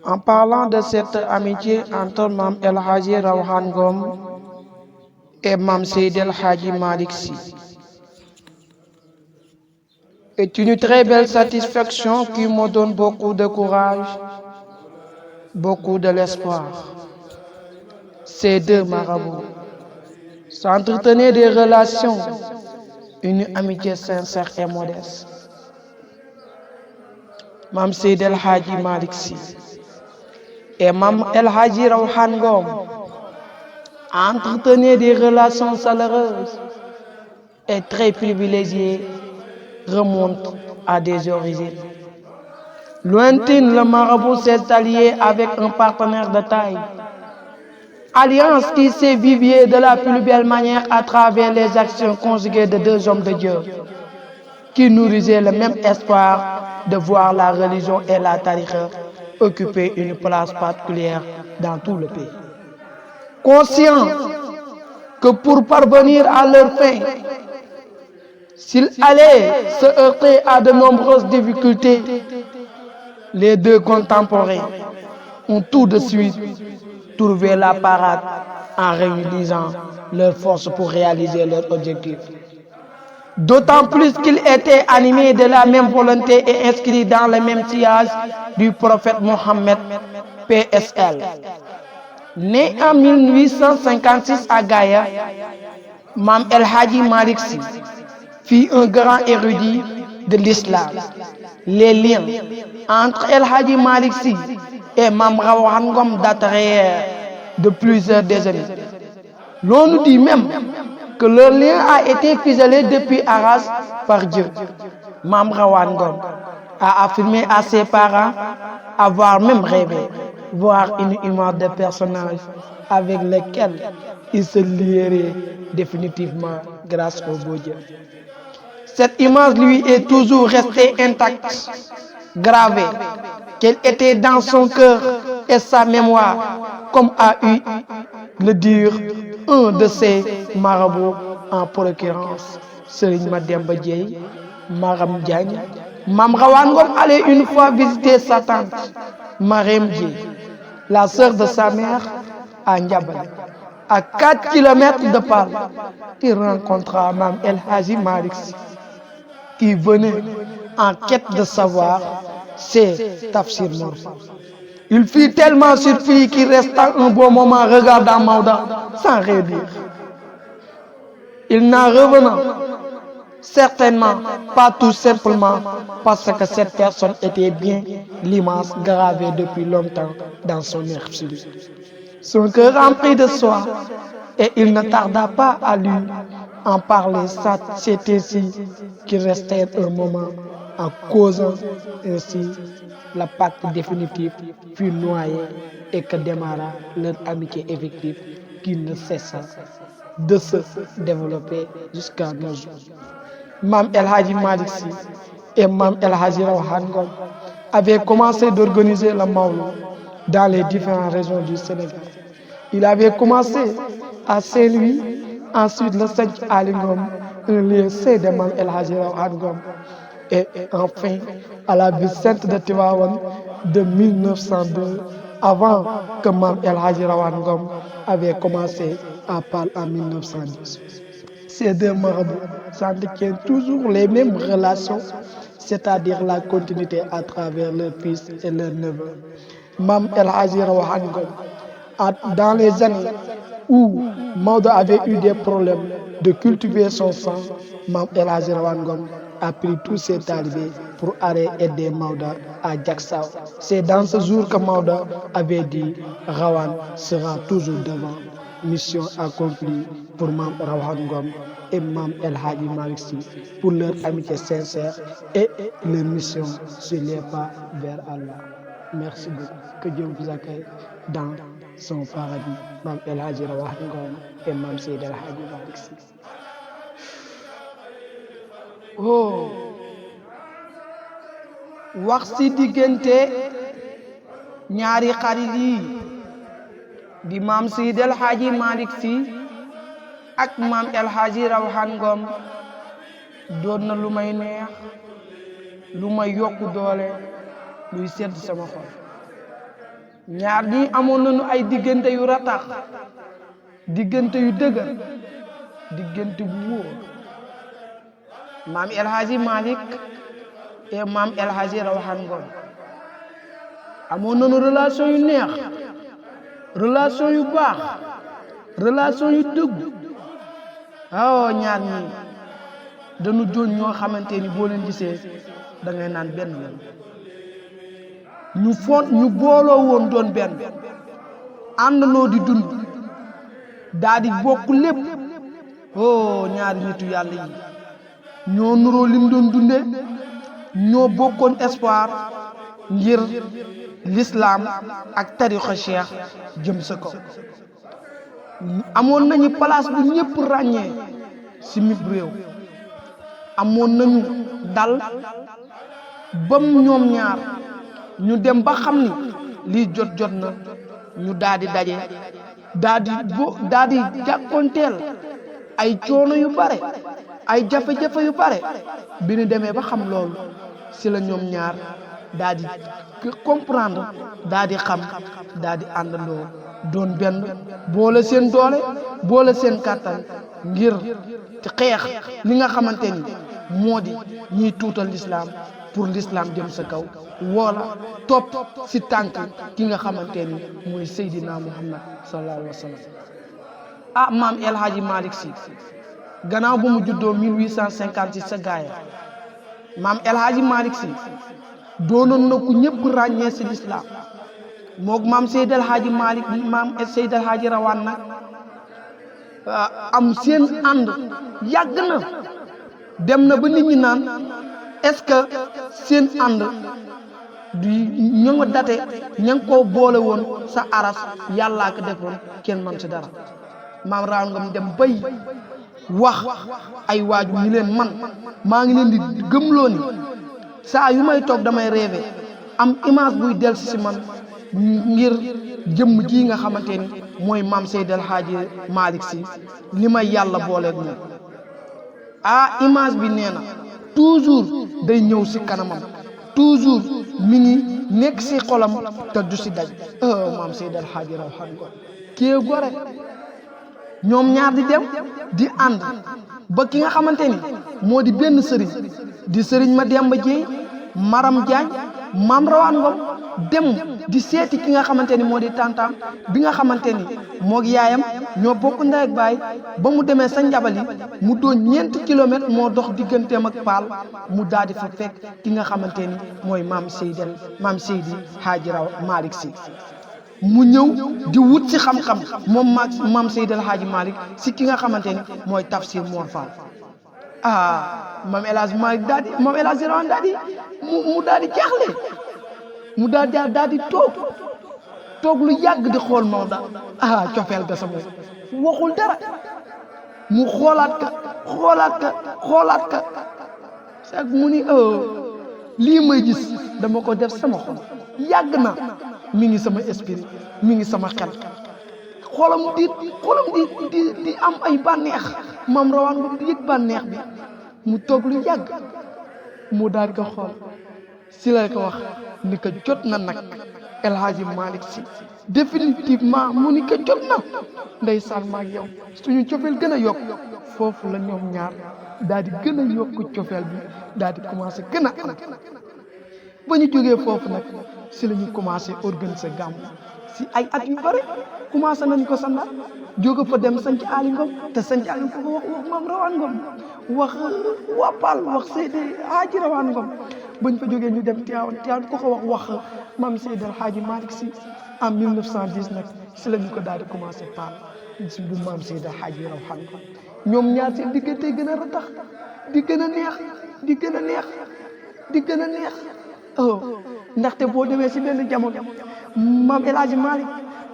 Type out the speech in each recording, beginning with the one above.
En parlant de cette amitié entre Mam El Hadji Rawhan Ngom et Mam Seydi El Hadji Malick Sy, est une très belle satisfaction qui me donne beaucoup de courage, beaucoup de l'espoir. Ces deux marabouts s'entretenaient des relations, une amitié sincère et modeste. Mam Seydi El Hadji Malick Sy et Mam El Hadji Rawhan Ngom entretenaient des relations chaleureuses et très privilégiées, remontent à des origines lointaines. Le marabout s'est allié avec un partenaire de taille, alliance qui s'est vivier de la plus belle manière à travers les actions conjuguées de deux hommes de Dieu qui nourrissaient le même espoir de voir la religion et la tariqa occuper une place particulière dans tout le pays. Conscients que pour parvenir à leur fin, s'ils allaient se heurter à de nombreuses difficultés, les deux contemporains ont tout de suite trouvé la parade en réunissant leurs forces pour réaliser leur objectif. D'autant plus qu'ils étaient animés de la même volonté et inscrits dans le même sillage du prophète Mohammed, PSL. Né en 1856 à Gaïa, Mam El Hadji Malick Sy fut un grand érudit de l'islam. Les liens entre El Hadji Malick Sy et Mam Rawhan Ngom dateraient de plusieurs décennies. L'on nous dit même que leur lien a été ficelé depuis Arras par Dieu. Mam Rawhan Ngom a affirmé à ses parents avoir même rêvé voir une image de personnage avec lequel il se lierait définitivement grâce au beau Dieu. Cette image lui est toujours restée intacte, gravée, qu'elle était dans son cœur et sa mémoire, comme a eu le dire un de ses marabouts, en l'occurrence Serigne Mademba Dieye, Maram Diagne. Mam Rawhan Ngom allait une fois visiter sa tante, Marème Dieye, la sœur de sa mère, à Ndiabane. À 4 kilomètres de Paris, il rencontra Mam El Hadji Malick Sy, qui venait en quête de savoir ses tafsir Mor. Il fut tellement surpris qu'il resta un bon moment regardant Maouda sans rien dire. Il n'en revenant certainement pas tout simplement parce que cette personne était bien l'image gravée depuis longtemps dans son absolu. Son cœur rempli de soie, et il ne tarda pas à lui en parler. C'est ainsi qu'il restait un moment en causant. Ainsi, la pacte définitive fut noyée et que démarra leur amitié effective qui ne cessa de se développer jusqu'à nos jours. Mam El Hadji Malick Sy et Mam El Hadji Rawhan Ngom avaient commencé d'organiser le Mawlud dans les différentes régions du Sénégal. Il avait commencé à Saint-Louis, ensuite le Santhie Ali Ngom, un lieu saint de Mam El Hadji Rawhan Ngom, et enfin à la ville sainte de Tivaouane de 1902, avant que Mam El Hadji Rawhan Ngom avait commencé à parler en 1910. Ces deux marabouts s'entretiennent toujours les mêmes relations, c'est-à-dire la continuité à travers leurs fils et leurs neveux. Mam El Hadji Rawhan Ngom, dans les années où Maodo avait eu des problèmes de cultiver son sang, Mam El Hadji Rawhan Ngom a pris tous ses talibés pour aller aider Maodo à Diacksao. C'est dans ce jour que Maodo avait dit Rawhan sera toujours devant. Mission accomplie pour Mam Rawhan Ngom et Mam El Hadji Malick Sy pour leur amitié sincère et leur mission sur les pas vers Allah. Merci beaucoup. Que Dieu vous accueille dans son paradis. Mam El Hadji Rawhan Ngom et Mam Seydi El Hadji Malick Sy. Oh, wax ci diggante ñaari xarit yi di Mam Seydi El Hadji Malick Sy ak Mam El Hadji Rawhan Ngom doon na lu may neex, lu may yokku doole, luy sedd sama xol. ñaar ñi amoon nañu ay diggante yu ratax diggante yu dëgër diggante bu wóor maam El Hadji Malick et maam El Hadji Rawane Ngom amoon nañu relation yu neex relation yu baax relation yu dëggu waaw ñaar ñi dañu doon ñoo xamante ni boo leen gisee da ngay naan benn lan ñu booloo woon doon benn àndandoo di dund daa di bokk lépp oh ñaari nitu yàlla yi ñoo nuroo lim doon dunde ñoo bokkoon espoir ngir l'islam ak tarixa cheikh jëm sa kaw amoon nañu place bu ñëpp ràññee si mib réew amoon nañu dal bam ñoom ñaar ñu dem ba xam ni lii jot na ñu daal di daje daal di jàkkoonteel ay coono yu bare ay jafe-jafe yu bare bi ñu demee ba xam loolu si la ñoom ñaar daal di comprendre daal di xam daal di àndandoo doon benn boole seen doole boole seen kàttan ngir xeex li nga xamante ni moo di ñiy tuutal l'islam pour l'islam jëm sa kaw wala topp si tànk ki nga xamante ni mooy Seydina Muhammad sallallahu alayhi wa sallam maam El Hadji Malick Sy gannaaw bu mu juddoo 1856 sa gaaya maam El Hadji Malick Sy doonoon na ku ñëpp ràññee si l'islam moog maam Seydal Hadji Malick maam Seydal Hadji Rawane nag am seen ànd yàgg na dem na ba nit ñi naan est-ce que seen ànd du ñu nga date ña ngi koo boole woon sa aras yàllaa ko defoon kenn man si dara maam Rawane Ngom dem bay wax ay waaju ñu leen man maa ngi leen di gëmloo ni saa yu may toog damay rêvé am image buy del si man ngir jëmm ji nga xamante ni mooy maam Seydal Hadji Malick Sy li may yàlla booleeg moom image bi nee na toujours day ñëw si kanamam toujours mi ngi nekk si xolam te du si daj maam Seydal Hadji Rawane Ngom kii gore ñoom ñaar di dem di ànd ba ki nga xamante ni moo di benn sëriñ di sëriñ Mademba Dieye Maram Diagne maam Rawane Ngom dem di seeti ki nga xamante ni moo di tantam bi nga xamante ni moog yaayam ñoo bokk ndey ak baay ba mu demee sa njabali mu doon 4 kilomètres moo dox digganteem ak Paal mu daal di fa fekk ki nga xamante ni mooy maam Seydi Hadji Malick Sy mu ñëw di wut si xam-xam moom maam Seydal Hadji Malick si ki nga xamante ni mooy Tafsir Mor Fall maam El Hadji Malick maam El Hadji Rawane mu daal di jaaxle mu daal di toog lu yàgg di xool Maodo cofeel ga sama waxul dara mu xoolaat ka sax mu ni lii may gis dama ko def sama xol yàgg na mi ngi sama esprit mi ngi sama xel xolam di am ay bànneex maam Rawane Ngom di yëg bànneex bi mu toog lu yàgg mu daal ko xool si la ko wax ni ko jot na nag El Hadji Malick Sy définitivement mu ni ko jot na ndeysaan maag yow suñu cofeel gën a yokk foofu la ñoom ñaar daal di gën a yokk cofeel bi daal di commencé gën a am ba ñu jógee foofu nag si la ñu commencé organiser gàmm si ay at yu bëri commencé nañ ko sandal jóge fa dem sanc Ali Ngom te sanc Ali Ngom wax maam Rawane Ngom wax waa Paal wax Seydi Hadji Rawane Ngom bañ fa jógee ñu dem Tivaouane ko wax maam Seydal Hadji Malick Sy en 1910 nag si la ñu ko daal di commencé Paal si bu maam Seydal Hadji Rawane Ngom ñoom ñaar seen diggante gën a ratax di gën a neex di gën a neex di gën a neex ndaxte boo demee si benn jamono maam El Hadji Malick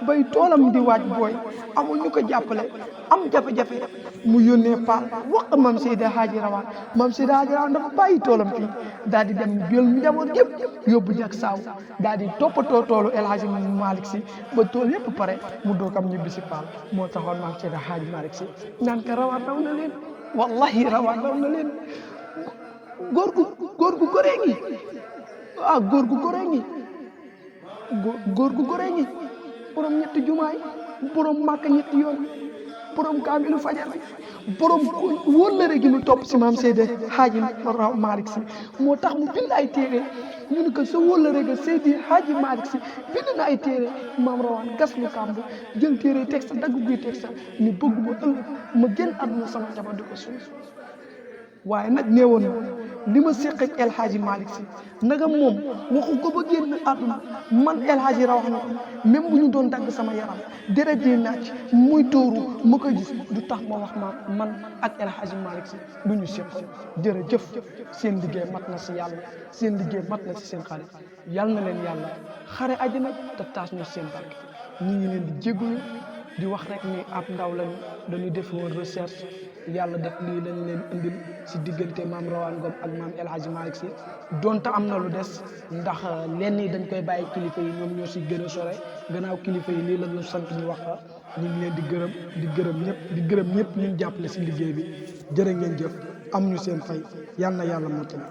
bay toolam di waaj booy amul ñu ko jàppale am jafe-jafe mu yónnee Paal wax maam Seydal Hadji Rawane maam Seydal Hadji Rawane dafa bàyyi toolam fii daal di dem jël njaboot yëpp yóbbu jak saaw daal di toppatoo toolu El Hadji Malick Sy ba tool yëpp pare mu doog am ñibbi si Paal moo taxoon maam Seydal Hadji Malick Sy naan ka Rawane raw na leen wallahi Rawane raw na leen góor gu goree ngi góor gu goree ngi góor gu goree ngi borom ñetti jumaay borom màkk ñetti yoon borom kaamilu fajar borom wóllëre gi mu topp si maam Seydi Hadji Malick Sy moo tax mu bind ay téere ñu ne ko sa wóllëre ga Seydi Hadji Malick Sy bind na ay téere maam rawaan gas lu kàmb jël téere teg sa dagg guy teg sa ni bëgguma ëllëg ma génn àdduna sama jabar di ko suuf waaye nag neewoon na li ma séq ak El Hadji Malick Sy nagam moom waxu ko ba génn àdduna man El Hadji ra wax na ko même bu ñu doon dagg sama yaram deret di naaj muy tóoru ma koy gis du tax ma wax ma man ak El Hadji Malick Sy du ñu séq jërëjëf seen liggéey mat na si yàlla seen liggéey mat na si seen xale yal na leen yàlla xare àjjana te taas ñu seen barke ñu ngi leen di jégalu di wax rek ni ab ndaw lañu dañuy def woon recherche yàlla def lii lañ leen indil si diggante maam Rawaan Ngom ak maam El Hadji Malick Sy donte am na lu des ndax lenn yi dañ koy bàyyi kilifa yi ñoom ñoo si gën a sore gannaaw kilifa yi lii la ñu sant ñu wax ñu ngi leen di gërëm ñëpp ñu jàppale si liggéey bi jërë ngeen jëf am ñu seen fay yal na yàlla mottali